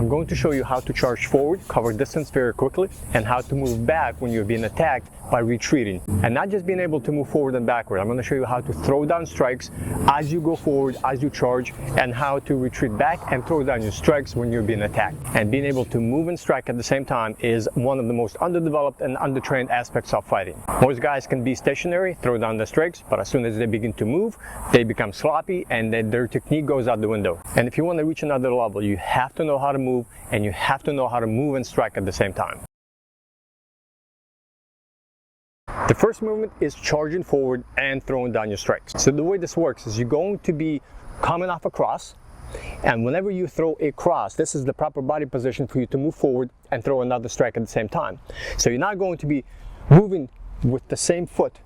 I'm going to show you how to charge forward, cover distance very quickly, and how to move back when you're being attacked by retreating. And not just being able to move forward and backward. I'm going to show you how to throw down strikes as you go forward, as you charge, and how to retreat back and throw down your strikes when you're being attacked. And being able to move and strike at the same time is one of the most underdeveloped and undertrained aspects of fighting. Most guys can be stationary, throw down the strikes, but as soon as they begin to move, they become sloppy and then their technique goes out the window. And if you want to reach another level, you have to know how to move, and you have to know how to move and strike at the same time. The first movement is charging forward and throwing down your strikes. So the way this works is you're going to be coming off a cross, and whenever you throw a cross, this is the proper body position for you to move forward and throw another strike at the same time. So you're not going to be moving with the same foot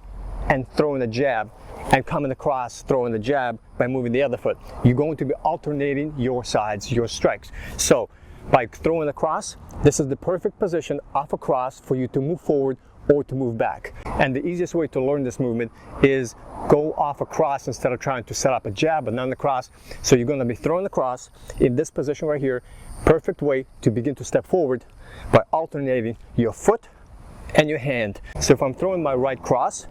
and throwing a jab and coming across, throwing the jab by moving the other foot. You're going to be alternating your sides, your strikes. So by throwing across, this is the perfect position off a cross for you to move forward or to move back. And the easiest way to learn this movement is go off a cross instead of trying to set up a jab and then the cross. So you're going to be throwing the cross in this position right here. Perfect way to begin to step forward by alternating your foot and your hand. So if I'm throwing my right cross,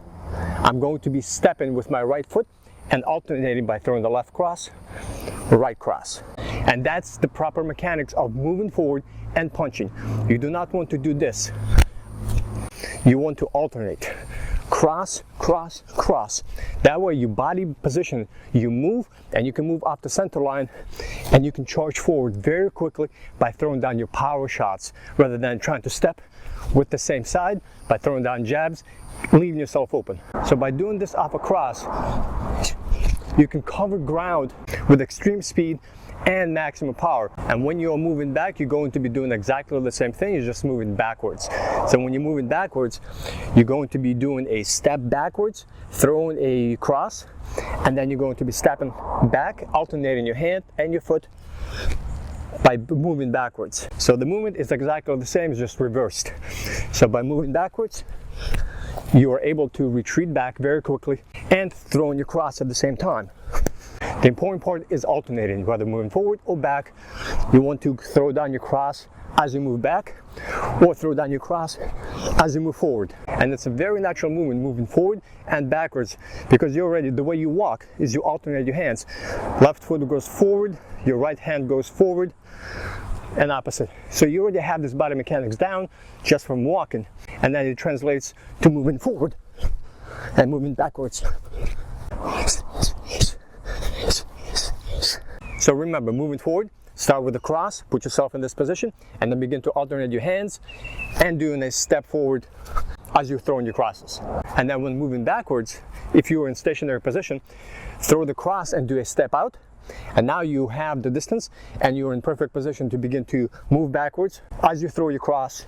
I'm going to be stepping with my right foot and alternating by throwing the left cross, right cross. And that's the proper mechanics of moving forward and punching. You do not want to do this. You want to alternate. Cross, cross, cross. That way your body position, you move and you can move off the center line and you can charge forward very quickly by throwing down your power shots rather than trying to step with the same side by throwing down jabs, leaving yourself open. So by doing this off a cross, you can cover ground with extreme speed and maximum power. And when you're moving back, you're going to be doing exactly the same thing, you're just moving backwards. So when you're moving backwards, you're going to be doing a step backwards, throwing a cross, and then you're going to be stepping back, alternating your hand and your foot by moving backwards. So the movement is exactly the same, it's just reversed. So by moving backwards, you are able to retreat back very quickly and throwing your cross at the same time. The important part is alternating, whether moving forward or back. You want to throw down your cross as you move back, or throw down your cross as you move forward. And it's a very natural movement, moving forward and backwards, because you're already, the way you walk is you alternate your hands. Left foot goes forward, your right hand goes forward, and opposite. So you already have this body mechanics down just from walking, and then it translates to moving forward and moving backwards. So remember, moving forward, start with a cross, put yourself in this position, and then begin to alternate your hands and doing a step forward as you're throwing your crosses. And then when moving backwards, if you are in stationary position, throw the cross and do a step out. And now you have the distance and you're in perfect position to begin to move backwards as you throw your cross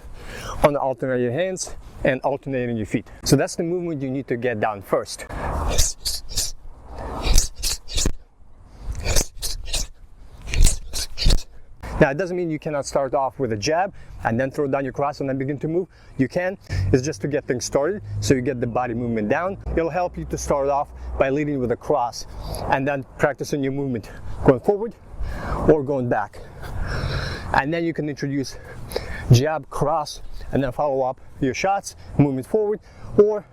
on the alternating hands and alternating your feet. So that's the movement you need to get down first. Now, it doesn't mean you cannot start off with a jab and then throw down your cross and then begin to move. You can. It's just to get things started so you get the body movement down. It'll help you to start off by leading with a cross and then practicing your movement going forward or going back. And then you can introduce jab, cross, and then follow up your shots, moving forward, or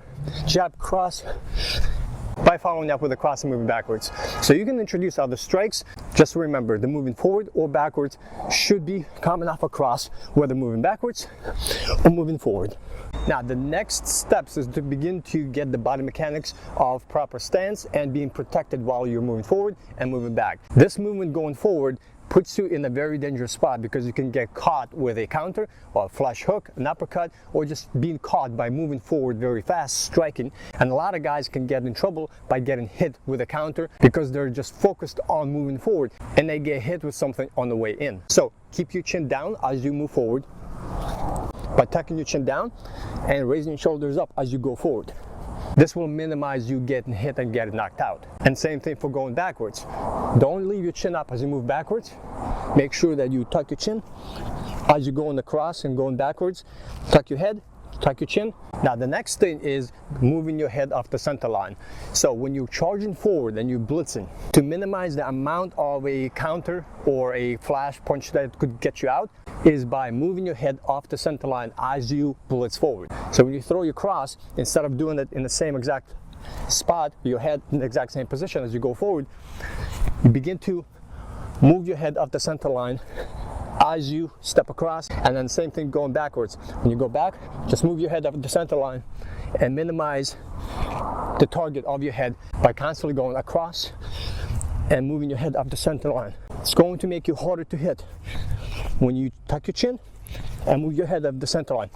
jab, cross, by following up with a cross and moving backwards. So you can introduce other strikes. Just remember, the moving forward or backwards should be coming off a cross, whether moving backwards or moving forward. Now, the next steps is to begin to get the body mechanics of proper stance and being protected while you're moving forward and moving back. This movement going forward puts you in a very dangerous spot because you can get caught with a counter or a flush hook, an uppercut, or just being caught by moving forward very fast, striking. And a lot of guys can get in trouble by getting hit with a counter because they're just focused on moving forward and they get hit with something on the way in. So keep your chin down as you move forward by tucking your chin down and raising your shoulders up as you go forward. This will minimize you getting hit and getting knocked out. And same thing for going backwards. Don't leave your chin up as you move backwards. Make sure that you tuck your chin as you go on the cross and going backwards. Tuck your head, tuck your chin. Now the next thing is moving your head off the center line. So when you're charging forward and you're blitzing, to minimize the amount of a counter or a flash punch that could get you out, is by moving your head off the center line as you blitz forward. So when you throw your cross, instead of doing it in the same exact spot, your head in the exact same position as you go forward, you begin to move your head off the center line as you step across, and then same thing going backwards. When you go back, just move your head up the center line and minimize the target of your head by constantly going across and moving your head up the center line. It's going to make you harder to hit when you tuck your chin and move your head up the center line.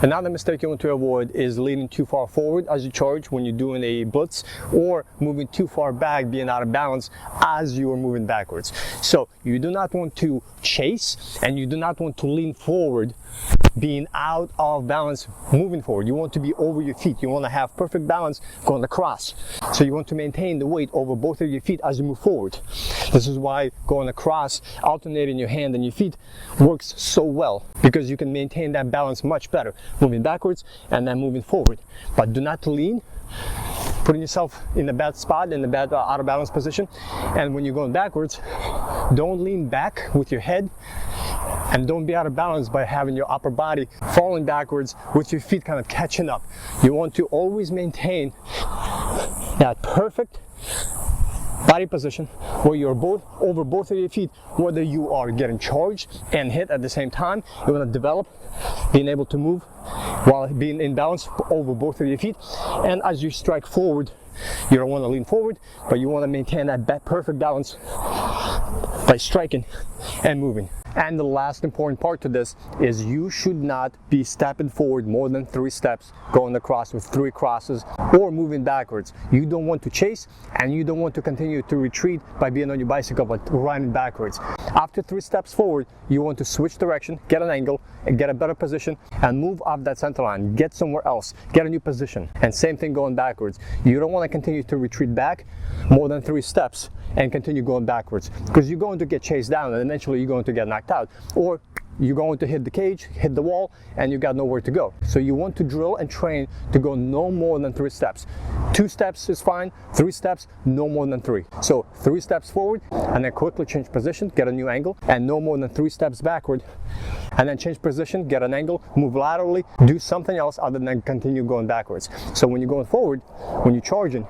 Another mistake you want to avoid is leaning too far forward as you charge when you're doing a blitz, or moving too far back, being out of balance as you are moving backwards. So you do not want to chase, and you do not want to lean forward being out of balance moving forward. You want to be over your feet. You want to have perfect balance going across. So you want to maintain the weight over both of your feet as you move forward. This is why going across, alternating your hand and your feet works so well, because you can maintain that balance much better, moving backwards and then moving forward. But do not lean, putting yourself in a bad spot, in a bad out of balance position. And when you're going backwards, don't lean back with your head, and don't be out of balance by having your upper body falling backwards with your feet kind of catching up. You want to always maintain that perfect body position where you're both over both of your feet, whether you are getting charged and hit at the same time. You want to develop being able to move while being in balance over both of your feet. And as you strike forward, you don't want to lean forward, but you want to maintain that perfect balance by striking and moving. And the last important part to this is you should not be stepping forward more than 3 steps, going across with 3 crosses, or moving backwards. You don't want to chase, and you don't want to continue to retreat by being on your bicycle but running backwards. After 3 steps forward, you want to switch direction, get an angle, and get a better position, and move off that center line. Get somewhere else, get a new position. And same thing going backwards. You don't want to continue to retreat back more than 3 steps and continue going backwards, because you're going to get chased down and eventually you're going to get knocked out, or you're going to hit the cage, hit the wall, and you got nowhere to go. So you want to drill and train to go no more than 3 steps. 2 steps is fine, 3 steps, no more than 3. So 3 steps forward, and then quickly change position, get a new angle, and no more than 3 steps backward, and then change position, get an angle, move laterally, do something else other than continue going backwards. So when you're going forward, when you're charging,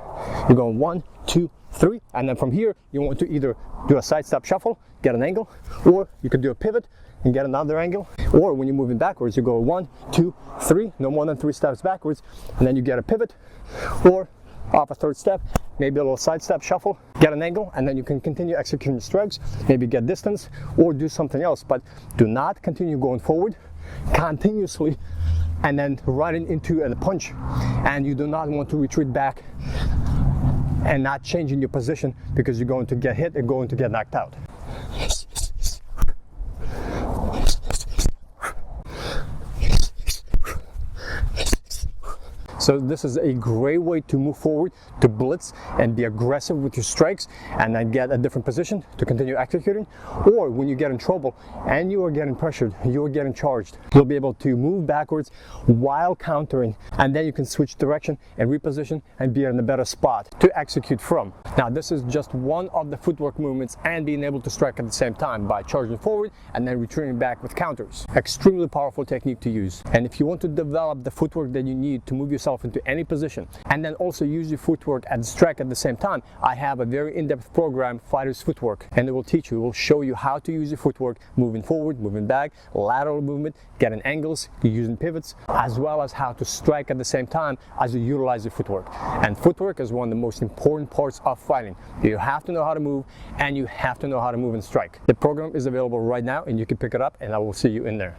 you're going 1, 2, 3, and then from here you want to either do a side step shuffle, get an angle, or you could do a pivot and get another angle. Or when you're moving backwards, you go 1, 2, 3, no more than 3 steps backwards, and then you get a pivot, or off a 3rd step, maybe a little side step shuffle, get an angle, and then you can continue executing strikes, maybe get distance or do something else. But do not continue going forward continuously and then running into a punch, and you do not want to retreat back and not changing your position, because you're going to get hit and going to get knocked out. So this is a great way to move forward, to blitz and be aggressive with your strikes, and then get a different position to continue executing. Or when you get in trouble and you are getting pressured, you are getting charged, you'll be able to move backwards while countering, and then you can switch direction and reposition and be in a better spot to execute from. Now this is just one of the footwork movements, and being able to strike at the same time by charging forward and then returning back with counters. Extremely powerful technique to use. And if you want to develop the footwork that you need to move yourself into any position, and then also use your footwork and strike at the same time, I have a very in-depth program, Fighter's Footwork, and it will teach you, it will show you how to use your footwork, moving forward, moving back, lateral movement, getting angles, using pivots, as well as how to strike at the same time as you utilize your footwork. And footwork is one of the most important parts of fighting. You have to know how to move, and you have to know how to move and strike. The program is available right now, and you can pick it up, and I will see you in there.